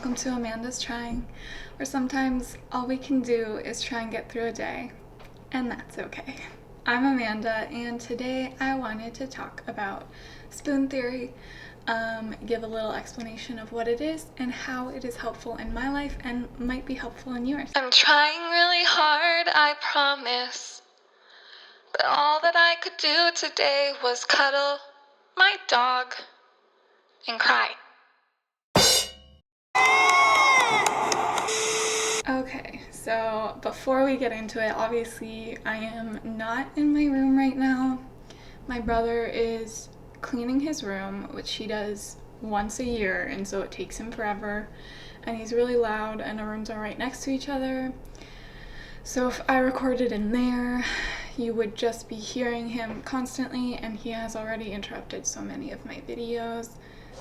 welcome to Amanda's Trying, where sometimes all we can do is try and get through a day, and that's okay. I'm Amanda, and today I wanted to talk about spoon theory, give a little explanation of what it is and how it is helpful in my life and might be helpful in yours. I'm trying really hard, I promise, but all that I could do today was cuddle my dog and cry. Okay, so before we get into it, obviously I am not in my room right now. My brother is cleaning his room, which he does once a year, and so it takes him forever. And he's really loud, and our rooms are right next to each other. So if I recorded in there, you would just be hearing him constantly, and he has already interrupted so many of my videos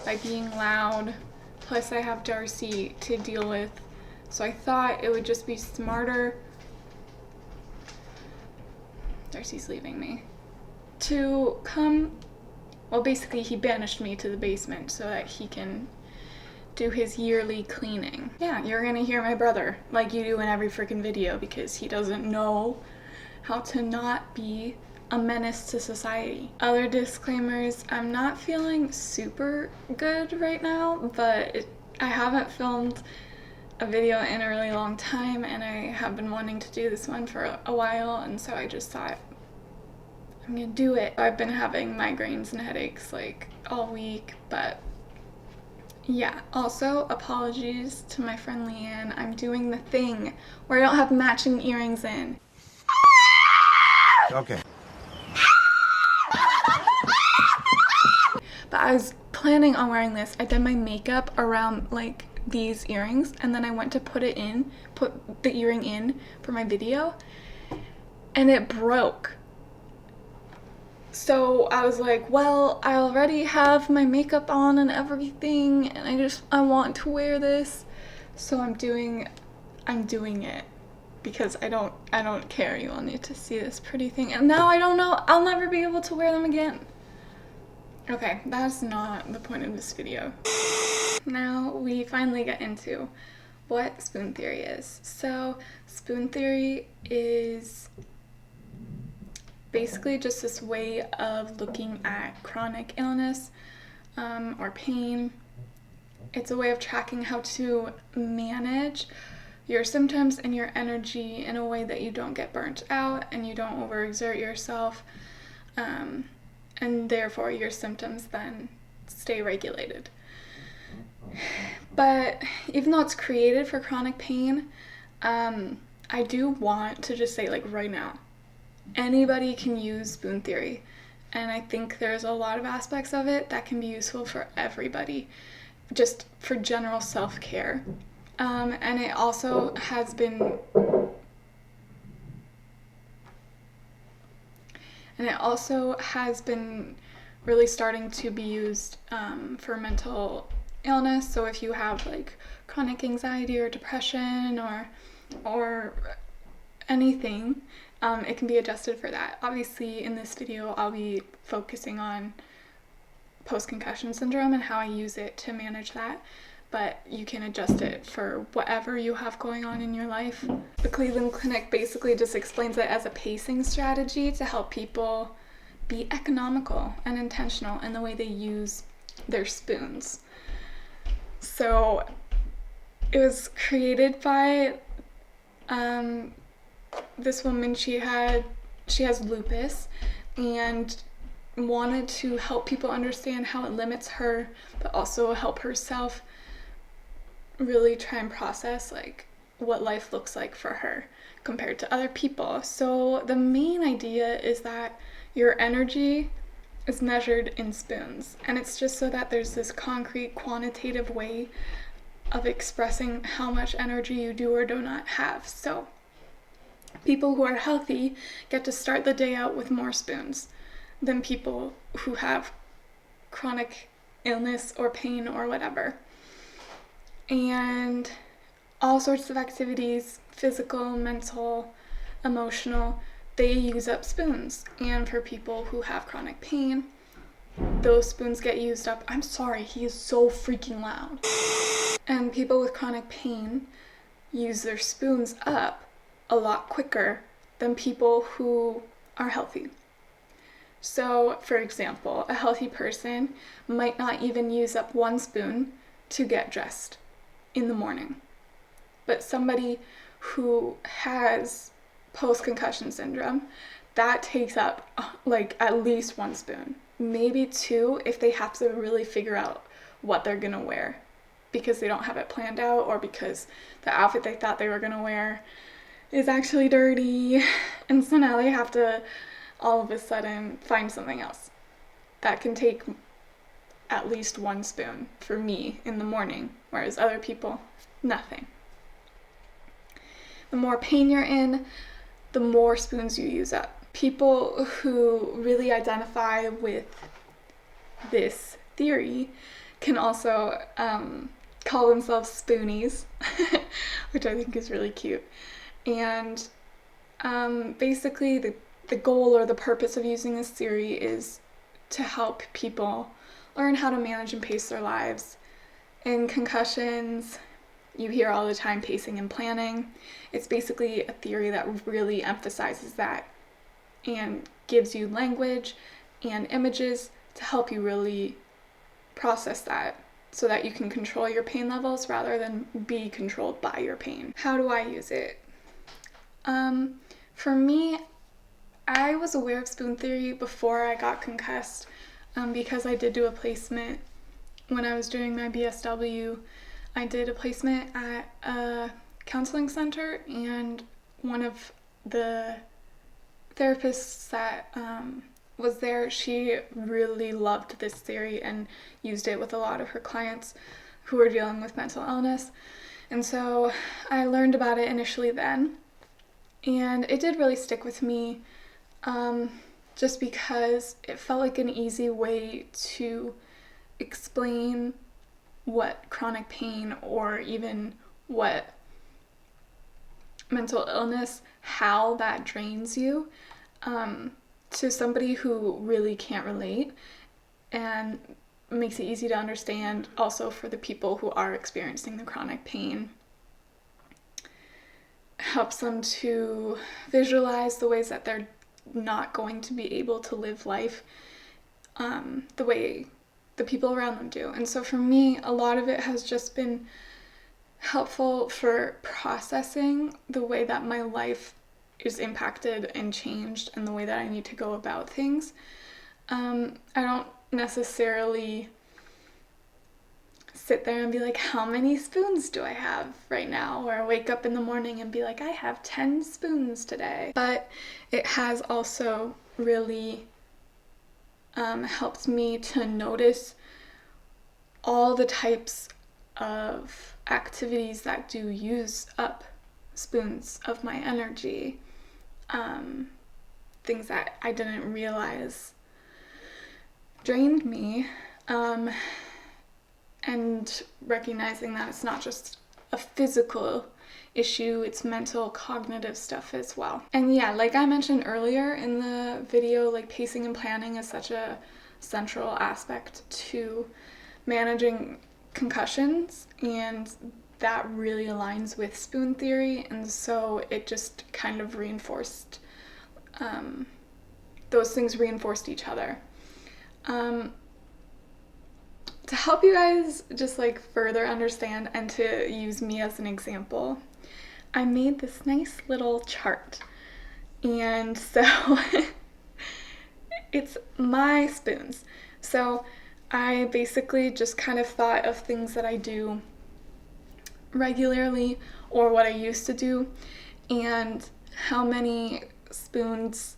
by being loud. Plus I have Darcy to deal with. So I thought it would just be smarter, Darcy's leaving me, to come, well basically he banished me to the basement so that he can do his yearly cleaning. Yeah, you're gonna hear my brother like you do in every freaking video because he doesn't know how to not be a menace to society. Other disclaimers, I'm not feeling super good right now, but I haven't filmed a video in a really long time, and I have been wanting to do this one for a while, and so I just thought I'm gonna do it. I've been having migraines and headaches like all week, but yeah. Also, apologies to my friend Leanne. I'm doing the thing where I don't have matching earrings in. Okay. But I was planning on wearing this. I did my makeup around like these earrings, and then I went to put the earring in for my video, and it broke. So I was like, well, I already have my makeup on and everything, and I want to wear this, so I'm doing it because I don't care. You all need to see this pretty thing, and now I don't know, I'll never be able to wear them again. Okay, that's not the point of this video. Now we finally get into what spoon theory is. So spoon theory is basically just this way of looking at chronic illness or pain. It's a way of tracking how to manage your symptoms and your energy in a way that you don't get burnt out and you don't overexert yourself, and therefore your symptoms then stay regulated. But even though it's created for chronic pain, I do want to just say, like, right now, anybody can use spoon theory, and I think there's a lot of aspects of it that can be useful for everybody, just for general self-care. And it also has been really starting to be used for mental illness. So if you have like chronic anxiety or depression or anything, it can be adjusted for that. Obviously in this video I'll be focusing on post-concussion syndrome and how I use it to manage that, but you can adjust it for whatever you have going on in your life. The Cleveland Clinic basically just explains it as a pacing strategy to help people be economical and intentional in the way they use their spoons. So it was created by this woman. She has lupus and wanted to help people understand how it limits her, but also help herself really try and process like what life looks like for her compared to other people. So the main idea is that your energy is measured in spoons, and it's just so that there's this concrete quantitative way of expressing how much energy you do or do not have. So people who are healthy get to start the day out with more spoons than people who have chronic illness or pain or whatever. And all sorts of activities, physical, mental, emotional, they use up spoons. And for people who have chronic pain, those spoons get used up. I'm sorry, he is so freaking loud. And people with chronic pain use their spoons up a lot quicker than people who are healthy. So, for example, a healthy person might not even use up one spoon to get dressed in the morning. But somebody who has post-concussion syndrome, that takes up like at least one spoon, maybe two if they have to really figure out what they're gonna wear because they don't have it planned out, or because the outfit they thought they were gonna wear is actually dirty, and so now they have to all of a sudden find something else. That can take at least one spoon for me in the morning, whereas other people, nothing. The more pain you're in, the more spoons you use up. People who really identify with this theory can also call themselves spoonies, which I think is really cute. And basically the goal or the purpose of using this theory is to help people learn how to manage and pace their lives. In concussions, you hear all the time pacing and planning. It's basically a theory that really emphasizes that and gives you language and images to help you really process that so that you can control your pain levels rather than be controlled by your pain. How do I use it? For me, I was aware of spoon theory before I got concussed because I did do a placement when I was doing my BSW. I did a placement at a counseling center, and one of the therapists that was there, she really loved this theory and used it with a lot of her clients who were dealing with mental illness. And so I learned about it initially then, and it did really stick with me just because it felt like an easy way to explain what chronic pain or even what mental illness, how that drains you, to somebody who really can't relate, and makes it easy to understand also for the people who are experiencing the chronic pain. Helps them to visualize the ways that they're not going to be able to live life the way the people around them do. And so for me, a lot of it has just been helpful for processing the way that my life is impacted and changed and the way that I need to go about things. I don't necessarily sit there and be like, how many spoons do I have right now? Or wake up in the morning and be like, I have 10 spoons today. But it has also really helped me to notice all the types of activities that do use up spoons of my energy. Things that I didn't realize drained me. And recognizing that it's not just a physical issue, it's mental, cognitive stuff as well. And yeah, like I mentioned earlier in the video, like pacing and planning is such a central aspect to managing concussions, and that really aligns with spoon theory, and so it just kind of reinforced, those things reinforced each other. To help you guys just like further understand and to use me as an example, I made this nice little chart. And so it's my spoons. So I basically just kind of thought of things that I do regularly or what I used to do and how many spoons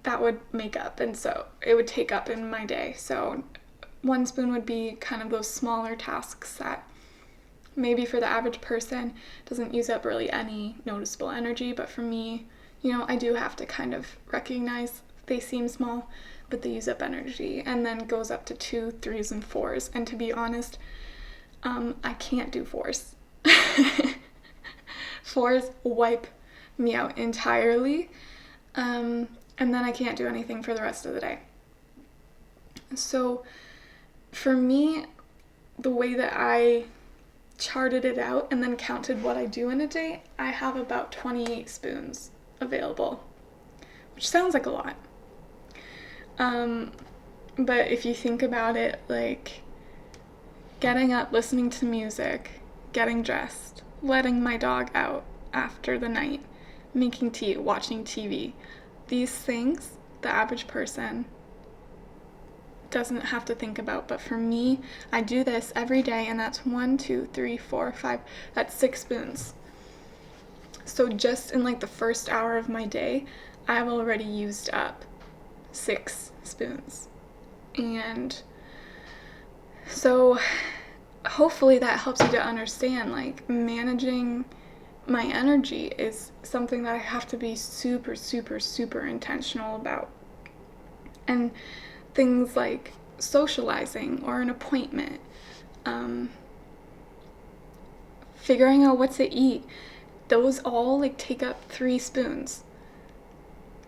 that would make up. And so it would take up in my day. So one spoon would be kind of those smaller tasks that maybe for the average person doesn't use up really any noticeable energy, but for me, you know, I do have to kind of recognize they seem small, but they use up energy, and then goes up to 2, 3s, and 4s. And to be honest, I can't do 4s. 4s wipe me out entirely, and then I can't do anything for the rest of the day. So for me, the way that I charted it out and then counted what I do in a day, I have about 28 spoons available, which sounds like a lot. But if you think about it, like getting up, listening to music, getting dressed, letting my dog out after the night, making tea, watching TV, these things the average person doesn't have to think about. But for me, I do this every day, and that's 1, 2, 3, 4, 5, that's 6 spoons. So just in like the first hour of my day, I've already used up 6 spoons. And so hopefully that helps you to understand, like, managing my energy is something that I have to be super, super, super intentional about. And things like socializing or an appointment, figuring out what to eat, those all like take up 3 spoons.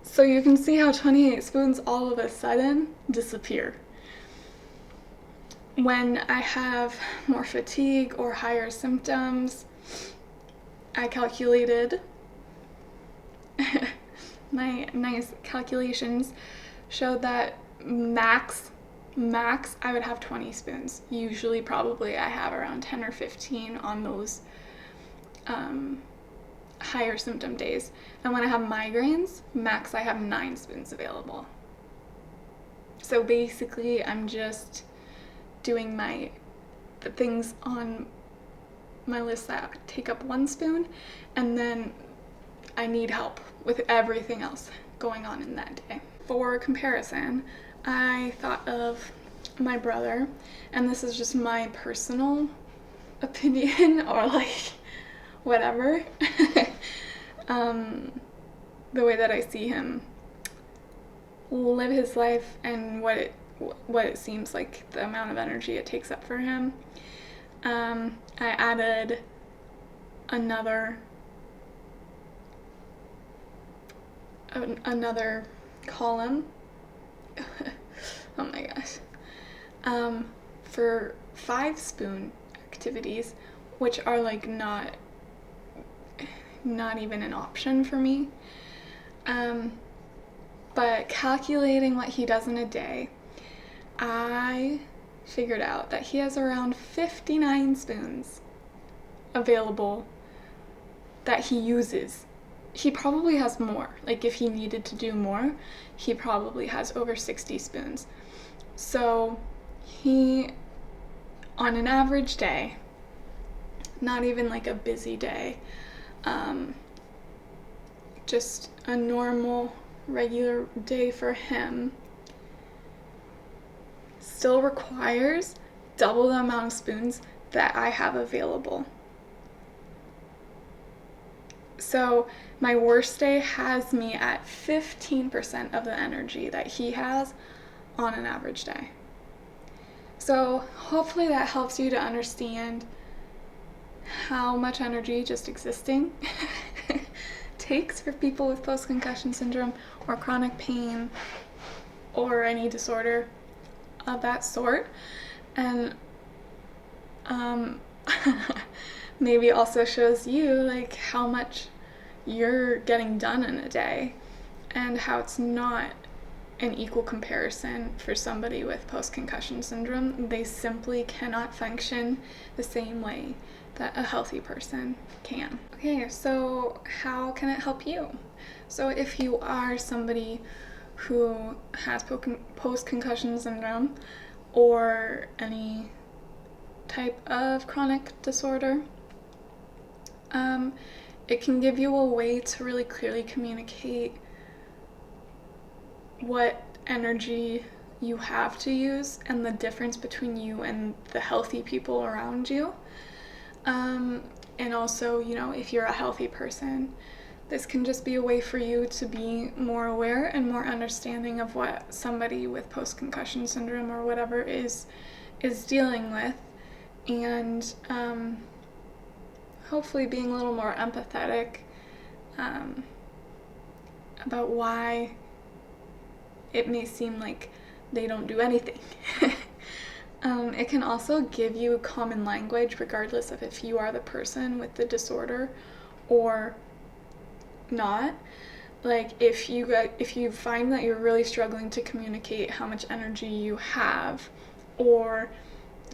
So you can see how 28 spoons all of a sudden disappear. When I have more fatigue or higher symptoms, I calculated, my nice calculations showed that max I would have 20 spoons. Usually probably I have around 10 or 15 on those higher symptom days. And when I have migraines, max I have 9 spoons available. So basically I'm just doing the things on my list that take up 1 spoon, and then I need help with everything else going on in that day. For comparison, I thought of my brother, and this is just my personal opinion or like whatever, the way that I see him live his life and what it seems like the amount of energy it takes up for him. I added another column oh my gosh, for 5 spoon activities, which are like not even an option for me. But calculating what he does in a day, I figured out that he has around 59 spoons available that he uses. He probably has more. Like if he needed to do more, he probably has over 60 spoons. So he, on an average day, not even like a busy day, just a normal, regular day for him, still requires double the amount of spoons that I have available. So my worst day has me at 15% of the energy that he has on an average day. So hopefully that helps you to understand how much energy just existing takes for people with post-concussion syndrome or chronic pain or any disorder of that sort. And maybe also shows you like how much you're getting done in a day and how it's not an equal comparison for somebody with post-concussion syndrome. They simply cannot function the same way that a healthy person can. Okay, so how can it help you? So if you are somebody who has post-concussion syndrome or any type of chronic disorder, it can give you a way to really clearly communicate what energy you have to use and the difference between you and the healthy people around you. And also, you know, if you're a healthy person, this can just be a way for you to be more aware and more understanding of what somebody with post-concussion syndrome or whatever is dealing with, and hopefully being a little more empathetic about why it may seem like they don't do anything. It can also give you common language regardless of if you are the person with the disorder or not. Like if you find that you're really struggling to communicate how much energy you have, or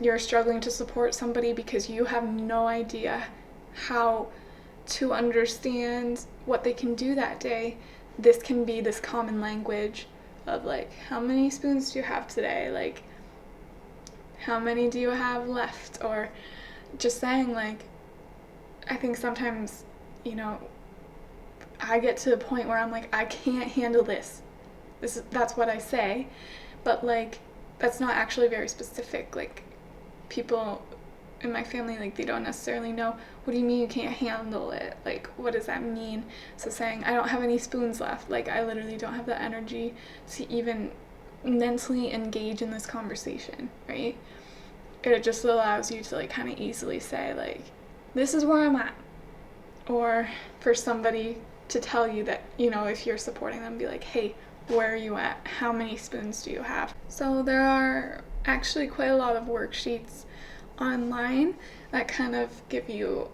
you're struggling to support somebody because you have no idea how to understand what they can do that day, this can be this common language of like, how many spoons do you have today? Like, how many do you have left? Or just saying like, I think sometimes, I get to a point where I'm like, I can't handle this. That's what I say, but like, that's not actually very specific. Like, people in my family, like, they don't necessarily know, what do you mean you can't handle it? Like, what does that mean? So saying, I don't have any spoons left, like, I literally don't have the energy to even mentally engage in this conversation, right? It just allows you to, like, kind of easily say, like, this is where I'm at. Or for somebody to tell you that, if you're supporting them, be like, hey, where are you at? How many spoons do you have? So there are actually quite a lot of worksheets online that kind of give you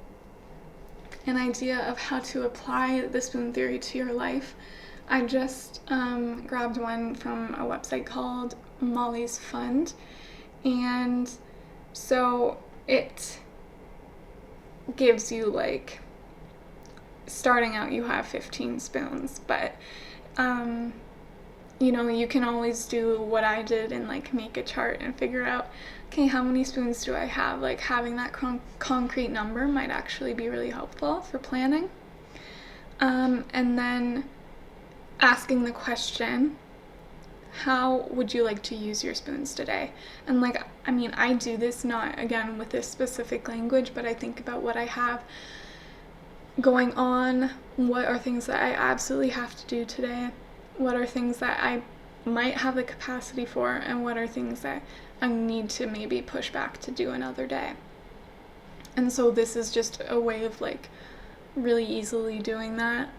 an idea of how to apply the spoon theory to your life. I just grabbed one from a website called Molly's Fund, and so it gives you, like, starting out you have 15 spoons, but you can always do what I did and like make a chart and figure out, okay, how many spoons do I have? Like, having that concrete number might actually be really helpful for planning. And then asking the question, how would you like to use your spoons today? And like, I do this not, again, with this specific language, but I think about what I have going on, what are things that I absolutely have to do today, what are things that I might have the capacity for, and what are things that I need to maybe push back to do another day. And so this is just a way of like really easily doing that.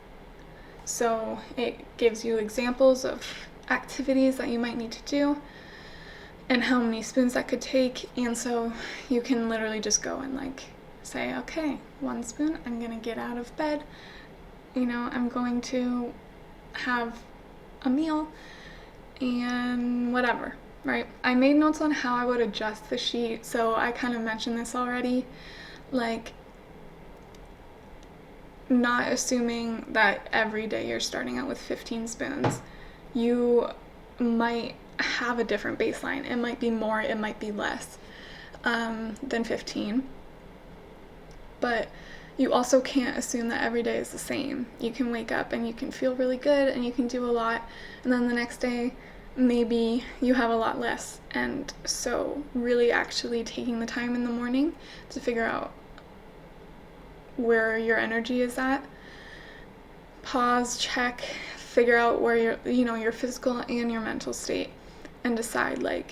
So it gives you examples of activities that you might need to do and how many spoons that could take, and so you can literally just go and like say, okay, 1 spoon, I'm gonna get out of bed, I'm going to have a meal and whatever, right? I made notes on how I would adjust the sheet, so I kind of mentioned this already, like not assuming that every day you're starting out with 15 spoons. You might have a different baseline. It might be more, it might be less than 15. But you also can't assume that every day is the same. You can wake up and you can feel really good and you can do a lot, and then the next day maybe you have a lot less. And so really actually taking the time in the morning to figure out where your energy is at, pause, check, figure out where your physical and your mental state, and decide like,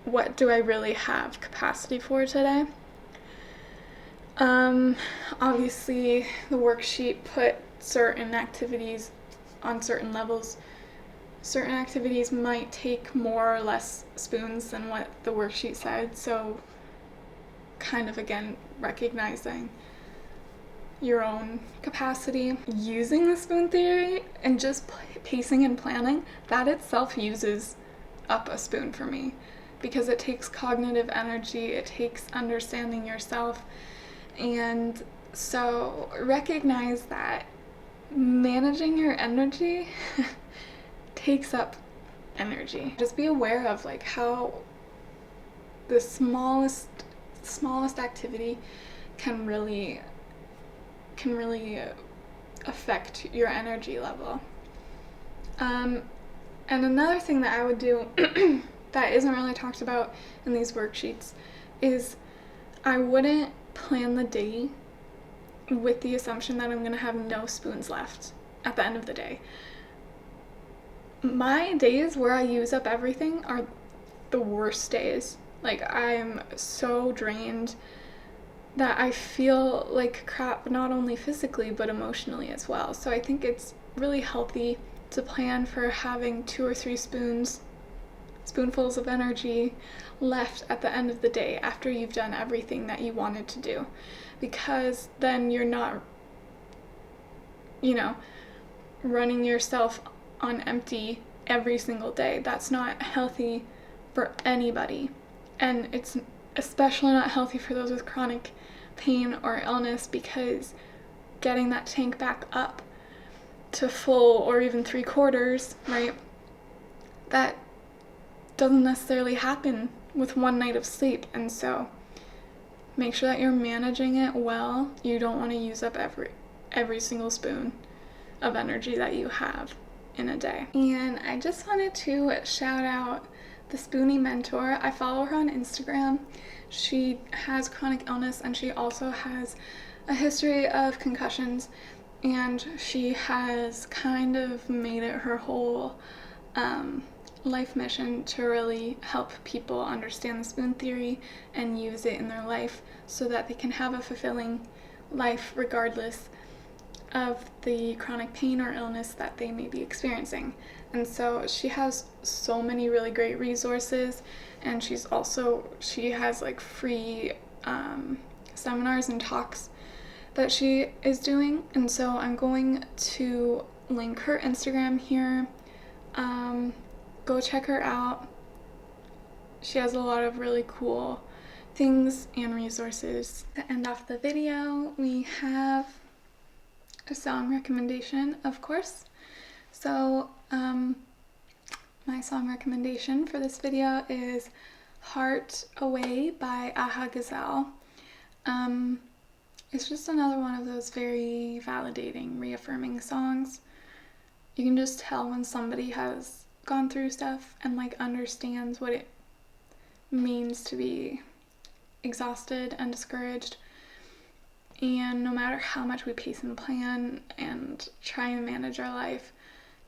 what do I really have capacity for today? Obviously the worksheet put certain activities on certain levels. Certain activities might take more or less spoons than what the worksheet said, so kind of again recognizing your own capacity. Using the spoon theory and just pacing and planning, that itself uses up a spoon for me, because it takes cognitive energy, it takes understanding yourself. And so recognize that managing your energy takes up energy. Just be aware of like how the smallest activity can really affect your energy level. And another thing that I would do that isn't really talked about in these worksheets is I wouldn't plan the day with the assumption that I'm going to have no spoons left at the end of the day. My days where I use up everything are the worst days. Like, I'm so drained that I feel like crap, not only physically but emotionally as well. So I think it's really healthy to plan for having 2 or 3 spoons spoonfuls of energy left at the end of the day after you've done everything that you wanted to do, because then you're not, running yourself on empty every single day. That's not healthy for anybody, and it's especially not healthy for those with chronic pain or illness, because getting that tank back up to full or even 3/4, right, that doesn't necessarily happen with one night of sleep. And so make sure that you're managing it well. You don't want to use up every single spoon of energy that you have in a day. And I just wanted to shout out the Spoonie mentor. I follow her on Instagram. She has chronic illness and she also has a history of concussions, and she has kind of made it her whole life mission to really help people understand the spoon theory and use it in their life so that they can have a fulfilling life regardless of the chronic pain or illness that they may be experiencing. And so she has so many really great resources, and she has like free seminars and talks that she is doing. And so I'm going to link her Instagram here. Go check her out. She has a lot of really cool things and resources. To end off the video, we have a song recommendation, of course. So my song recommendation for this video is Heart Away by Aha Gazelle. It's just another one of those very validating, reaffirming songs. You can just tell when somebody has gone through stuff and like understands what it means to be exhausted and discouraged. And no matter how much we pace and plan and try and manage our life,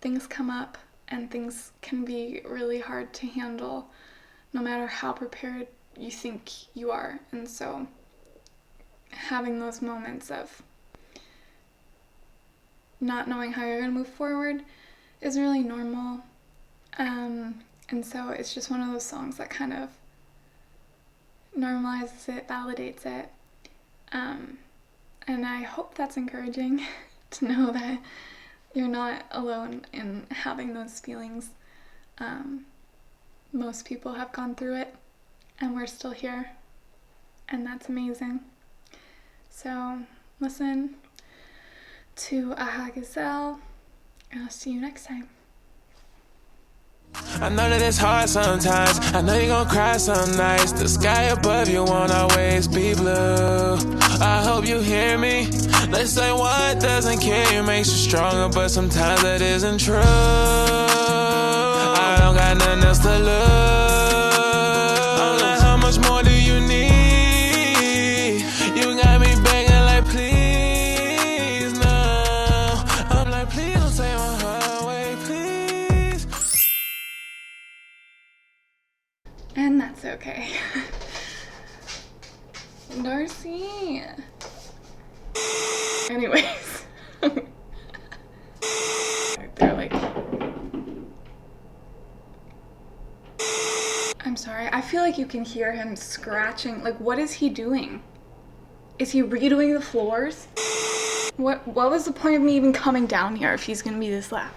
things come up and things can be really hard to handle no matter how prepared you think you are. And so having those moments of not knowing how you're going to move forward is really normal. And so it's just one of those songs that kind of normalizes it, validates it. And I hope that's encouraging to know that you're not alone in having those feelings. Most people have gone through it, and we're still here, and that's amazing. So listen to Aha Gazelle, and I'll see you next time. I know that it's hard sometimes. I know you're gonna cry some nights. The sky above you won't always be blue. I hope you hear me. They say one doesn't kill you, makes you stronger, but sometimes that isn't true. I don't got nothing else to lose. I'm like, how much more do you need? You got me begging like, please, no. I'm like, please don't take my heart away, please. And that's okay. Darcy. Anyways. They're like... I'm sorry. I feel like you can hear him scratching. Like, what is he doing? Is he redoing the floors? What was the point of me even coming down here if he's gonna be this loud?